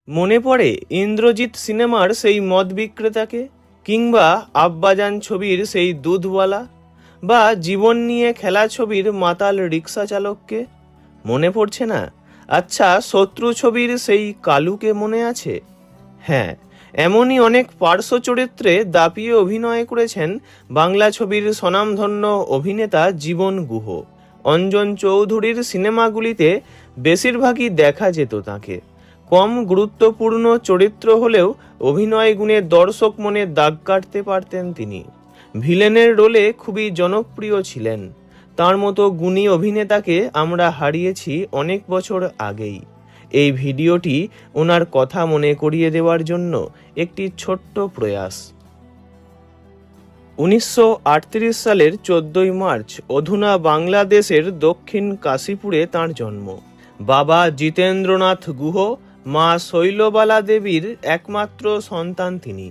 মনে পড়ে ইন্দ্রজিৎ সিনেমার সেই মদ বিক্রেতাকে, কিংবা আব্বাজান ছবির সেই দুধওয়ালা, বা জীবন নিয়ে খেলা ছবির মাতাল রিক্সা চালককে? মনে পড়ছে না? আচ্ছা, শত্রু ছবির সেই কালুকে মনে আছে? হ্যাঁ, এমনই অনেক পার্শ্ব চরিত্রে দাপিয়ে অভিনয় করেছেন বাংলা ছবির স্বনামধন্য অভিনেতা জীবন গুহ। অঞ্জন চৌধুরীর সিনেমাগুলিতে বেশিরভাগই দেখা যেত তাকে। কম গুরুত্বপূর্ণ চরিত্র হলেও অভিনয় গুণে দর্শক মনে দাগ কাটতে পারতেন তিনি। ভিলেনের রোলে খুবই জনপ্রিয় ছিলেন। তার মতো গুণী অভিনেতাকে আমরা হারিয়েছি অনেক বছর আগেই। এই ভিডিওটি ওনার কথা মনে করিয়ে দেওয়ার জন্য একটি ছোট্ট প্রয়াস। 1938 সালের 14ই মার্চ অধুনা বাংলাদেশের দক্ষিণ কাশীপুরে তাঁর জন্ম। বাবা জিতেন্দ্রনাথ গুহ, মা শৈলবালা দেবীর একমাত্র সন্তান তিনি।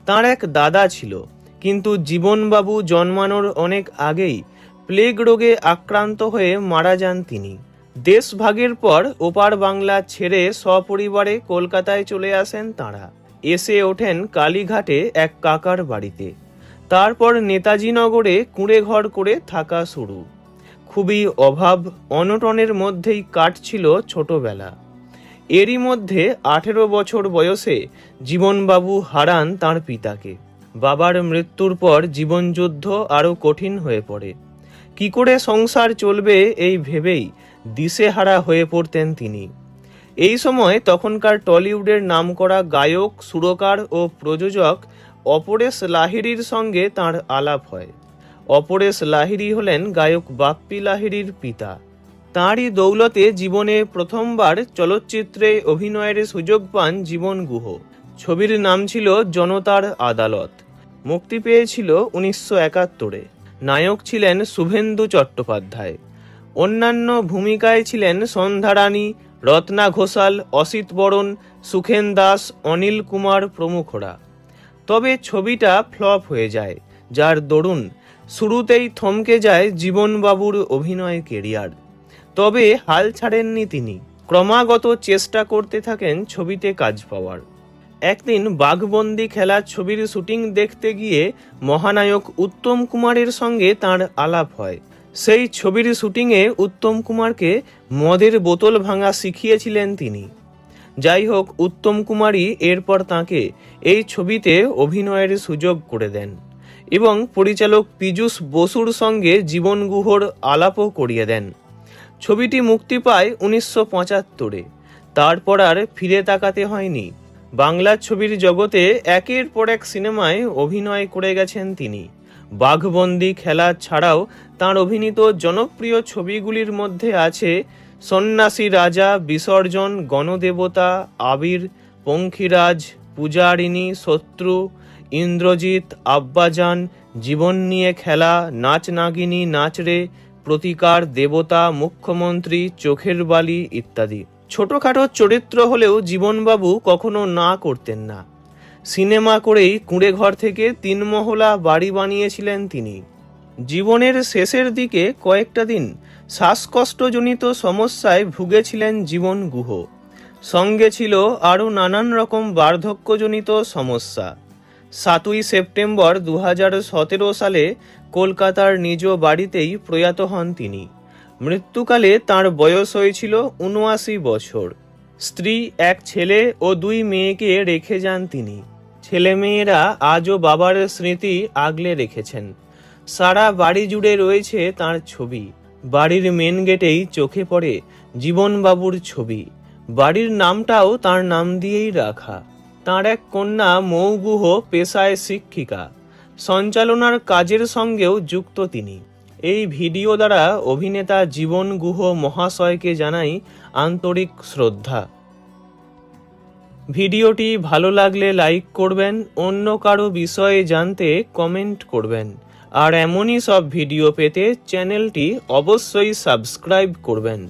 তাঁর এক দাদা ছিল, কিন্তু জীবনবাবু জন্মানোর অনেক আগেই প্লেগ রোগে আক্রান্ত হয়ে মারা যান তিনি। দেশভাগের পর ওপার বাংলা ছেড়ে সপরিবারে কলকাতায় চলে আসেন তাঁরা। এসে ওঠেন কালীঘাটে এক কাকার বাড়িতে। তারপর নেতাজিনগরে কুঁড়ে ঘর করে থাকা শুরু। খুবই অভাব অনটনের মধ্যেই কাটছিল ছোটবেলা। এরই মধ্যে 18 বছর বয়সে জীবনবাবু হারান তাঁর পিতাকে। বাবার মৃত্যুর পর জীবনযুদ্ধ আরও কঠিন হয়ে পড়ে। কি করে সংসার চলবে এই ভেবেই দিশেহারা হয়ে পড়তেন তিনি। এই সময় তখনকার টলিউডের নামকরা গায়ক, সুরকার ও প্রযোজক অপরেশ লাহিড়ীর সঙ্গে তাঁর আলাপ হয়। অপরেশ লাহিড়ী হলেন গায়ক বাপ্পি লাহিড়ীর পিতা। তাঁরই দৌলতে জীবনে প্রথমবার চলচ্চিত্রে অভিনয়ের সুযোগ পান জীবন গুহ। ছবির নাম ছিল জনতার আদালত। মুক্তি পেয়েছিল 1971-এ। নায়ক ছিলেন শুভেন্দু চট্টোপাধ্যায়। অন্যান্য ভূমিকায় ছিলেন সন্ধ্যারানী, রত্না ঘোষাল, অসিত বরণ, সুখেন দাস, অনিল কুমার প্রমুখরা। তবে ছবিটা ফ্লপ হয়ে যায়, যার দরুন শুরুতেই থমকে যায় জীবনবাবুর অভিনয় কেরিয়ার। তবে হাল ছাড়েননি তিনি। ক্রমাগত চেষ্টা করতে থাকেন ছবিতে কাজ পাওয়ার। একদিন বাঘবন্দি খেলা ছবির শুটিং দেখতে গিয়ে মহানায়ক উত্তম কুমারের সঙ্গে তাঁর আলাপ হয়। সেই ছবির শুটিংয়ে উত্তম কুমারকে মদের বোতল ভাঙা শিখিয়েছিলেন তিনি। যাই হোক, উত্তম কুমারই এরপর তাঁকে এই ছবিতে অভিনয়ের সুযোগ করে দেন এবং পরিচালক পীযূষ বসুর সঙ্গে জীবন গুহর আলাপও করিয়ে দেন। ছবিটি মুক্তি পায় 1975-এ। তারপর আর ফিরে তাকাতে হয়নি। বাংলা ছবির জগতে একের পর এক সিনেমায় অভিনয় করে গেছেন তিনি। বাঘবন্দি খেলা ছাড়াও তাঁর অভিনীত জনপ্রিয় ছবিগুলির মধ্যে আছে সন্ন্যাসী রাজা, বিসর্জন, গণদেবতা, আবির, পঙ্খিরাজ, পূজারিণী, শত্রু, ইন্দ্রজিৎ, আব্বাজান, জীবন নিয়ে খেলা, নাচ নাগিনী, নাচরে, প্রতিকার, দেবতা, মুখ্যমন্ত্রী, চোখের বালি ইত্যাদি। ছোটখাটো চরিত্র হলেও জীবনবাবু কখনো না করতেন না। সিনেমা করেই কুঁড়ে ঘর থেকে 3 মহলা বাড়ি বানিয়েছিলেন তিনি। জীবনের শেষের দিকে কয়েকটা দিন শ্বাসকষ্টজনিত সমস্যায় ভুগেছিলেন জীবন গুহ। সঙ্গে ছিল আরও নানান রকম বার্ধক্যজনিত সমস্যা। 7ই সেপ্টেম্বর 2017 সালে কলকাতার নিজ বাড়িতেই প্রয়াত হন তিনি। মৃত্যুকালে তাঁর বয়স হয়েছিল 79 বছর। স্ত্রী, এক ছেলে ও 2 মেয়েকে রেখে যান তিনি। ছেলেমেয়েরা আজও বাবার স্মৃতি আগলে রেখেছেন। সারা বাড়ি জুড়ে রয়েছে তাঁর ছবি। বাড়ির মেন গেটেই চোখে পড়ে জীবনবাবুর ছবি। বাড়ির নামটাও তাঁর নাম দিয়েই রাখা। তাঁর এক কন্যা মৌ গুহ পেশায় শিক্ষিকা। সঞ্চালনার কাজের সঙ্গেও যুক্ত তিনি। এই ভিডিও দ্বারা অভিনেতা জীবন গুহ মহাশয়কে জানাই আন্তরিক শ্রদ্ধা। ভিডিওটি ভালো লাগলে লাইক করবেন, অন্য কারো বিষয়ে জানতে কমেন্ট করবেন, আর এমনই সব ভিডিও পেতে চ্যানেলটি অবশ্যই সাবস্ক্রাইব করবেন।